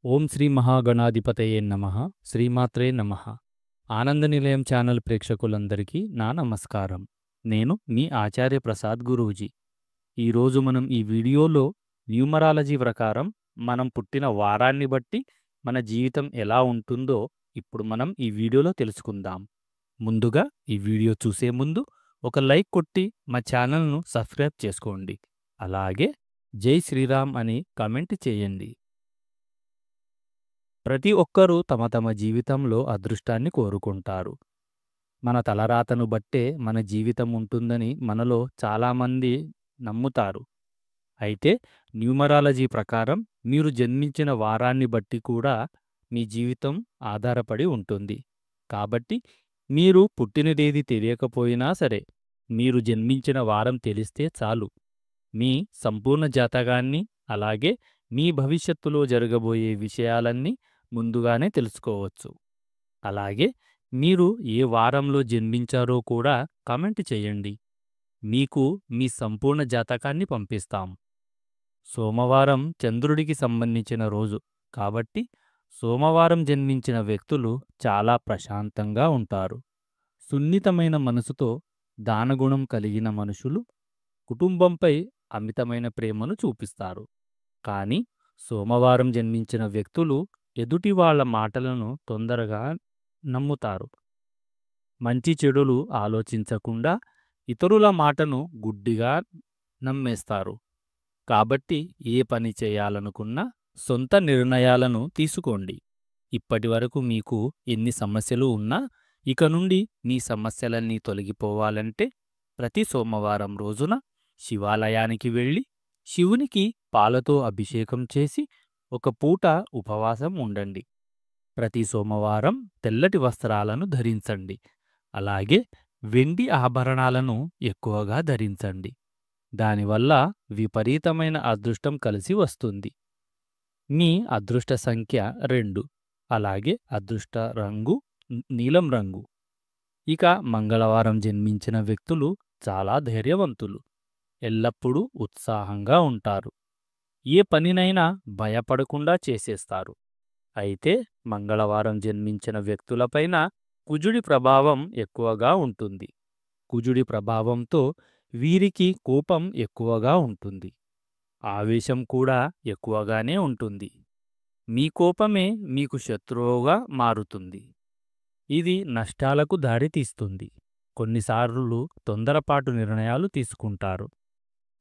ఓం శ్రీ మహాగణాధిపతయే నమః. శ్రీమాత్రే నమః. ఆనంద నిలయం ఛానల్ ప్రేక్షకులందరికీ నా నమస్కారం. నేను మీ ఆచార్య ప్రసాద్ గురూజీ. ఈరోజు మనం ఈ వీడియోలో న్యూమరాలజీ ప్రకారం మనం పుట్టిన వారాన్ని బట్టి మన జీవితం ఎలా ఉంటుందో ఇప్పుడు మనం ఈ వీడియోలో తెలుసుకుందాం. ముందుగా ఈ వీడియో చూసే ముందు ఒక లైక్ కొట్టి మా ఛానల్ను సబ్స్క్రైబ్ చేసుకోండి. అలాగే జై శ్రీరామ్ అని కామెంట్ చేయండి. ప్రతి ఒక్కరూ తమ తమ జీవితంలో అదృష్టాన్ని కోరుకుంటారు. మన తలరాతను బట్టే మన జీవితం ఉంటుందని మనలో చాలామంది నమ్ముతారు. అయితే న్యూమరాలజీ ప్రకారం మీరు జన్మించిన వారాన్ని బట్టి కూడా మీ జీవితం ఆధారపడి ఉంటుంది. కాబట్టి మీరు పుట్టినదేది తెలియకపోయినా సరే, మీరు జన్మించిన వారం తెలిస్తే చాలు, మీ సంపూర్ణ జాతకాన్ని అలాగే మీ భవిష్యత్తులో జరగబోయే విషయాలన్నీ ముందుగానే తెలుసుకోవచ్చు. అలాగే మీరు ఏ వారంలో జన్మించారో కూడా కామెంట్ చేయండి. మీకు మీ సంపూర్ణ జాతకాన్ని పంపిస్తాం. సోమవారం చంద్రుడికి సంబంధించిన రోజు కాబట్టి సోమవారం జన్మించిన వ్యక్తులు చాలా ప్రశాంతంగా ఉంటారు. సున్నితమైన మనసుతో దానగుణం కలిగిన మనుషులు కుటుంబంపై అమితమైన ప్రేమను చూపిస్తారు. కానీ సోమవారం జన్మించిన వ్యక్తులు ఎదుటి వాళ్ళ మాటలను తొందరగా నమ్ముతారు. మంచి చెడులు ఆలోచించకుండా ఇతరుల మాటను గుడ్డిగా నమ్మేస్తారు. కాబట్టి ఏ పని చేయాలనుకున్నా సొంత నిర్ణయాలను తీసుకోండి. ఇప్పటివరకు మీకు ఎన్ని సమస్యలు ఉన్నా ఇక నుండి మీ సమస్యలన్నీ తొలగిపోవాలంటే ప్రతి సోమవారం రోజున శివాలయానికి వెళ్ళి శివునికి పాలతో అభిషేకం చేసి ఒక పూట ఉపవాసం ఉండండి. ప్రతి సోమవారం తెల్లటి వస్త్రాలను ధరించండి. అలాగే వెండి ఆభరణాలను ఎక్కువగా ధరించండి. దానివల్ల విపరీతమైన అదృష్టం కలిసి వస్తుంది. మీ అదృష్ట సంఖ్య 2, అలాగే అదృష్ట రంగు నీలం రంగు. ఇక మంగళవారం జన్మించిన వ్యక్తులు చాలా ధైర్యవంతులు, ఎల్లప్పుడూ ఉత్సాహంగా ఉంటారు. ఏ పనినైనా భయపడకుండా చేసేస్తారు. అయితే మంగళవారం జన్మించిన వ్యక్తులపైన కుజుడి ప్రభావం ఎక్కువగా ఉంటుంది. కుజుడి ప్రభావంతో వీరికి కోపం ఎక్కువగా ఉంటుంది. ఆవేశం కూడా ఎక్కువగానే ఉంటుంది. మీ కోపమే మీకు శత్రువుగా మారుతుంది. ఇది నష్టాలకు దారితీస్తుంది. కొన్నిసార్లు తొందరపాటు నిర్ణయాలు తీసుకుంటారు.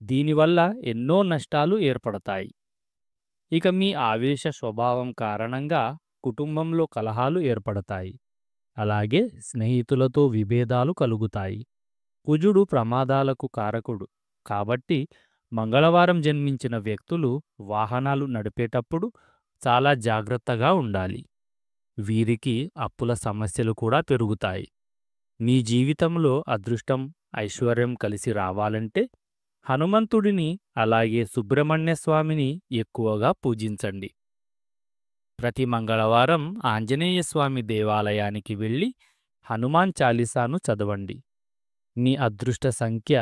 దీనివల్ల ఎన్నో నష్టాలు ఏర్పడతాయి. ఇక మీ ఆవేశ స్వభావం కారణంగా కుటుంబంలో కలహాలు ఏర్పడతాయి. అలాగే స్నేహితులతో విభేదాలు కలుగుతాయి. కుజుడు ప్రమాదాలకు కారకుడు కాబట్టి మంగళవారం జన్మించిన వ్యక్తులు వాహనాలు నడిపేటప్పుడు చాలా జాగ్రత్తగా ఉండాలి. వీరికి అప్పుల సమస్యలు కూడా పెరుగుతాయి. మీ జీవితంలో అదృష్టం, ఐశ్వర్యం కలిసి రావాలంటే హనుమంతుడిని అలాగే సుబ్రహ్మణ్య స్వామిని ఎక్కువగా పూజించండి. ప్రతి మంగళవారం ఆంజనేయ స్వామి దేవాలయానికి వెళ్ళి హనుమాన్ చాలీసాను చదవండి. మీ అదృష్ట సంఖ్య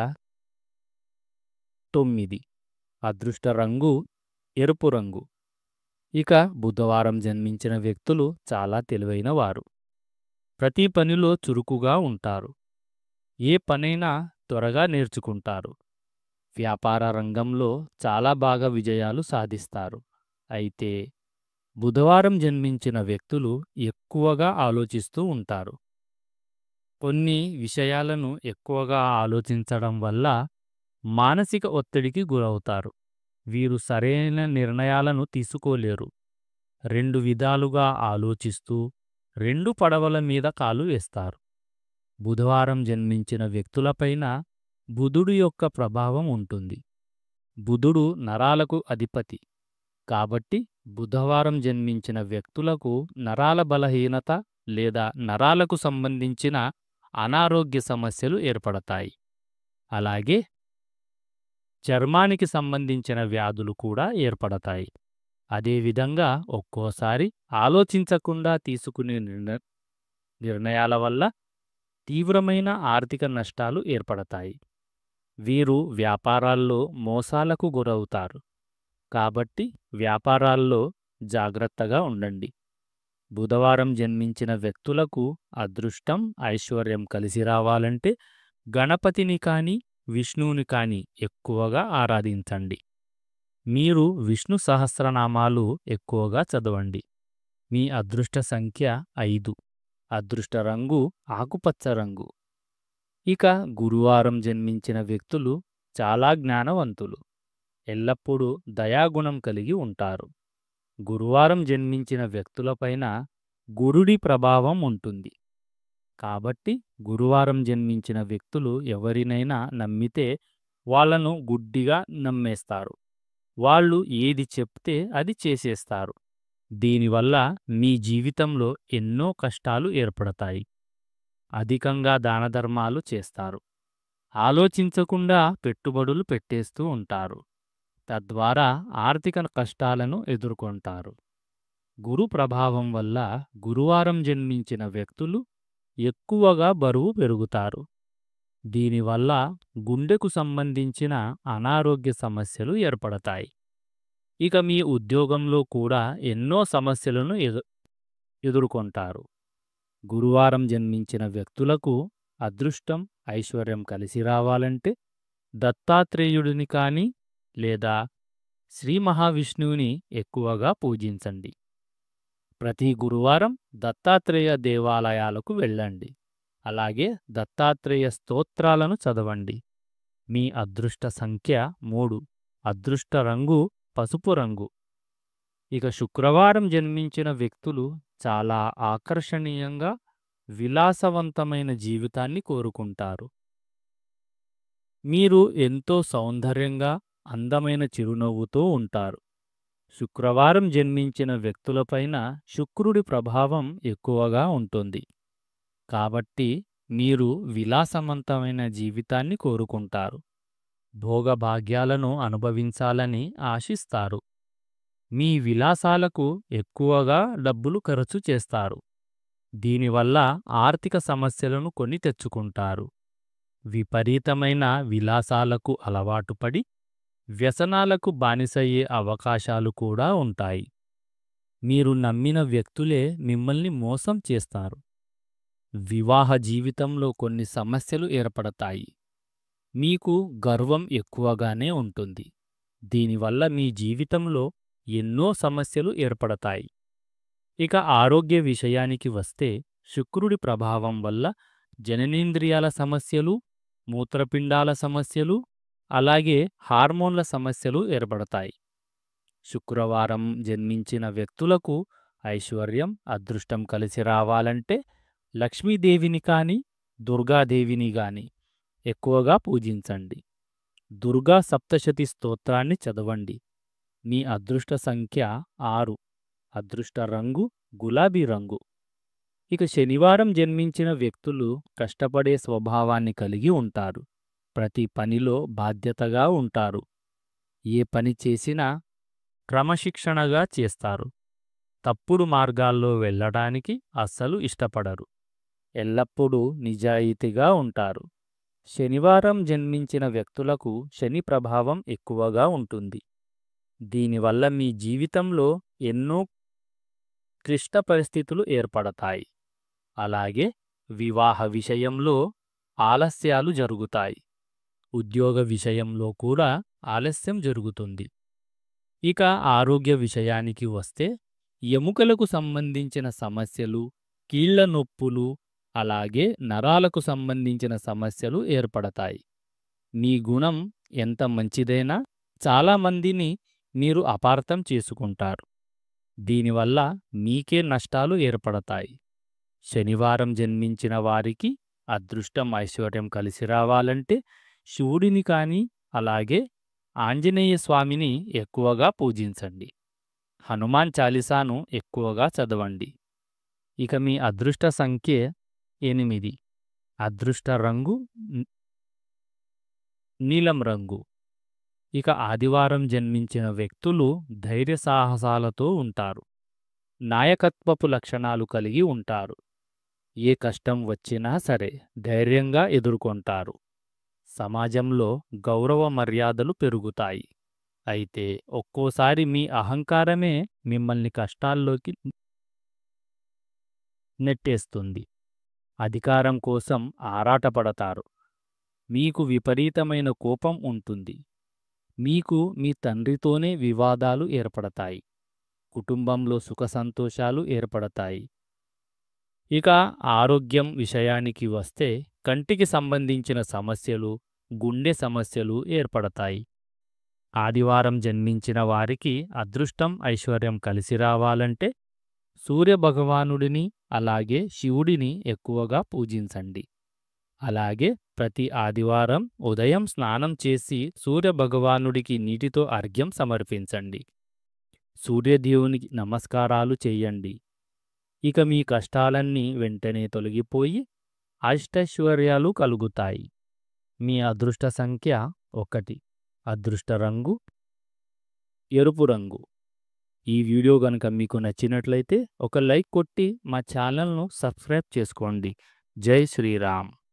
9, అదృష్ట రంగు ఎరుపు రంగు. ఇక బుధవారం జన్మించిన వ్యక్తులు చాలా తెలివైన వారు. ప్రతి పనిలో చురుకుగా ఉంటారు. ఏ పనైనా త్వరగా నేర్చుకుంటారు. వ్యాపార రంగంలో చాలా బాగా విజయాలు సాధిస్తారు. అయితే బుధవారం జన్మించిన వ్యక్తులు ఎక్కువగా ఆలోచిస్తూ ఉంటారు. కొన్ని విషయాలను ఎక్కువగా ఆలోచించడం వల్ల మానసిక ఒత్తిడికి గురవుతారు. వీరు సరైన నిర్ణయాలను తీసుకోలేరు. 2 విధాలుగా ఆలోచిస్తూ 2 పడవల మీద కాలు వేస్తారు. బుధవారం జన్మించిన వ్యక్తులపైన బుధుడు యొక్క ప్రభావం ఉంటుంది. బుధుడు నరాలకు అధిపతి కాబట్టి బుధవారం జన్మించిన వ్యక్తులకు నరాల బలహీనత లేదా నరాలకు సంబంధించిన అనారోగ్య సమస్యలు ఏర్పడతాయి. అలాగే చర్మానికి సంబంధించిన వ్యాధులు కూడా ఏర్పడతాయి. అదేవిధంగా ఒక్కోసారి ఆలోచించకుండా తీసుకునే నిర్ణయాల వల్ల తీవ్రమైన ఆర్థిక నష్టాలు ఏర్పడతాయి. వీరు వ్యాపారాల్లో మోసాలకు గురవుతారు. కాబట్టి వ్యాపారాల్లో జాగ్రత్తగా ఉండండి. బుధవారం జన్మించిన వ్యక్తులకు అదృష్టం, ఐశ్వర్యం కలిసి రావాలంటే గణపతిని కానీ, విష్ణువుని కానీ ఎక్కువగా ఆరాధించండి. మీరు విష్ణు సహస్రనామాలు ఎక్కువగా చదవండి. మీ అదృష్ట సంఖ్య 5. అదృష్ట రంగు ఆకుపచ్చ రంగు. ఇక గురువారం జన్మించిన వ్యక్తులు చాలా జ్ఞానవంతులు. ఎల్లప్పుడూ దయాగుణం కలిగి ఉంటారు. గురువారం జన్మించిన వ్యక్తులపైన గురుడి ప్రభావం ఉంటుంది. కాబట్టి గురువారం జన్మించిన వ్యక్తులు ఎవరినైనా నమ్మితే వాళ్ళను గుడ్డిగా నమ్మేస్తారు. వాళ్ళు ఏది చెప్తే అది చేసేస్తారు. దీనివల్ల మీ జీవితంలో ఎన్నో కష్టాలు ఏర్పడతాయి. అధికంగా దానధర్మాలు చేస్తారు. ఆలోచించకుండా పెట్టుబడులు పెట్టేస్తూ ఉంటారు. తద్వారా ఆర్థిక కష్టాలను ఎదుర్కొంటారు. గురు ప్రభావం వల్ల గురువారం జన్మించిన వ్యక్తులు ఎక్కువగా బరువు పెరుగుతారు. దీనివల్ల గుండెకు సంబంధించిన అనారోగ్య సమస్యలు ఏర్పడతాయి. ఇక మీ ఉద్యోగంలో కూడా ఎన్నో సమస్యలను ఎదుర్కొంటారు. గురువారం జన్మించిన వ్యక్తులకు అదృష్టం, ఐశ్వర్యం కలిసి రావాలంటే దత్తాత్రేయుడిని కానీ లేదా శ్రీ మహావిష్ణువుని ఎక్కువగా పూజించండి. ప్రతి గురువారం దత్తాత్రేయ దేవాలయాలకు వెళ్ళండి. అలాగే దత్తాత్రేయ స్తోత్రాలను చదవండి. మీ అదృష్ట సంఖ్య 3. అదృష్ట రంగు పసుపు రంగు. ఇక శుక్రవారం జన్మించిన వ్యక్తులు చాలా ఆకర్షణీయంగా, విలాసవంతమైన జీవితాన్ని కోరుకుంటారు. మీరు ఎంతో సౌందర్యంగా, అందమైన చిరునవ్వుతో ఉంటారు. శుక్రవారం జన్మించిన వ్యక్తులపైన శుక్రుడి ప్రభావం ఎక్కువగా ఉంటుంది. కాబట్టి మీరు విలాసవంతమైన జీవితాన్ని కోరుకుంటారు. భోగభాగ్యాలను అనుభవించాలని ఆశిస్తారు. మీ విలాసాలకు ఎక్కువగా డబ్బులు ఖర్చు చేస్తారు. దీనివల్ల ఆర్థిక సమస్యలను కొని తెచ్చుకుంటారు. విపరీతమైన విలాసాలకు అలవాటుపడి వ్యసనాలకు బానిసయ్యే అవకాశాలు కూడా ఉంటాయి. మీరు నమ్మిన వ్యక్తులే మిమ్మల్ని మోసం చేస్తారు. వివాహ జీవితంలో కొన్ని సమస్యలు ఏర్పడతాయి. మీకు గర్వం ఎక్కువగానే ఉంటుంది. దీనివల్ల మీ జీవితంలో ఎన్నో సమస్యలు ఏర్పడతాయి. ఇక ఆరోగ్య విషయానికి వస్తే శుక్రుడి ప్రభావం వల్ల జననేంద్రియాల సమస్యలు, మూత్రపిండాల సమస్యలు, అలాగే హార్మోన్ల సమస్యలు ఏర్పడతాయి. శుక్రవారం జన్మించిన వ్యక్తులకు ఐశ్వర్యం, అదృష్టం కలిసి రావాలంటే లక్ష్మీదేవిని కానీ, దుర్గాదేవిని గాని ఎక్కువగా పూజించండి. దుర్గా సప్తశతి స్తోత్రాన్ని చదవండి. మీ అదృష్ట సంఖ్య 6. అదృష్ట రంగు గులాబీ రంగు. ఇక శనివారం జన్మించిన వ్యక్తులు కష్టపడే స్వభావాన్ని కలిగి ఉంటారు. ప్రతి పనిలో బాధ్యతగా ఉంటారు. ఏ పని చేసినా క్రమశిక్షణగా చేస్తారు. తప్పుడు మార్గాల్లో వెళ్ళడానికి అస్సలు ఇష్టపడరు. ఎల్లప్పుడూ నిజాయితీగా ఉంటారు. శనివారం జన్మించిన వ్యక్తులకు శని ప్రభావం ఎక్కువగా ఉంటుంది. దీనివల్ల మీ జీవితంలో ఎన్నో క్లిష్ట పరిస్థితులు ఏర్పడతాయి. అలాగే వివాహ విషయంలో ఆలస్యాలు జరుగుతాయి. ఉద్యోగ విషయంలో కూడా ఆలస్యం జరుగుతుంది. ఇక ఆరోగ్య విషయానికి వస్తే ఎముకలకు సంబంధించిన సమస్యలు, కీళ్ల నొప్పులు, అలాగే నరాలకు సంబంధించిన సమస్యలు ఏర్పడతాయి. మీ గుణం ఎంత మంచిదైనా చాలామందిని మీరు అపార్థం చేసుకుంటారు. దీనివల్ల మీకే నష్టాలు ఏర్పడతాయి. శనివారం జన్మించిన వారికి అదృష్టం, ఐశ్వర్యం కలిసి రావాలంటే శివుడిని కానీ, అలాగే ఆంజనేయ స్వామిని ఎక్కువగా పూజించండి. హనుమాన్ చాలీసాను ఎక్కువగా చదవండి. ఇక మీ అదృష్ట సంఖ్య 8. అదృష్ట రంగు నీలం రంగు. ఇక ఆదివారం జన్మించిన వ్యక్తులు ధైర్య సాహసాలతో ఉంటారు. నాయకత్వపు లక్షణాలు కలిగి ఉంటారు. ఏ కష్టం వచ్చినా సరే ధైర్యంగా ఎదుర్కొంటారు. సమాజంలో గౌరవ మర్యాదలు పెరుగుతాయి. అయితే ఒక్కోసారి మీ అహంకారమే మిమ్మల్ని కష్టాల్లోకి నెట్టేస్తుంది. అధికారం కోసం ఆరాటపడతారు. మీకు విపరీతమైన కోపం ఉంటుంది. మీకు మీ తండ్రితోనే వివాదాలు ఏర్పడతాయి. కుటుంబంలో సుఖ సంతోషాలు ఏర్పడతాయి. ఇక ఆరోగ్యం విషయానికి వస్తే కంటికి సంబంధించిన సమస్యలు, గుండె సమస్యలు ఏర్పడతాయి. ఆదివారం జన్మించిన వారికి అదృష్టం, ఐశ్వర్యం కలిసి రావాలంటే సూర్యభగవానుడిని అలాగే శివుడిని ఎక్కువగా పూజించండి. అలాగే ప్రతి ఆదివారం ఉదయం స్నానం చేసి సూర్యభగవానుడికి నీటితో అర్ఘ్యం సమర్పించండి. సూర్యదేవునికి నమస్కారాలు చేయండి. ఇక మీ కష్టాలన్నీ వెంటనే తొలగిపోయి అష్టైశ్వర్యాలు కలుగుతాయి. మీ అదృష్ట సంఖ్య 1. అదృష్ట రంగు ఎరుపు రంగు. ఈ వీడియో గనుక మీకు నచ్చినట్లయితే ఒక లైక్ కొట్టి మా ఛానల్ను సబ్స్క్రైబ్ చేసుకోండి. జై శ్రీరామ్.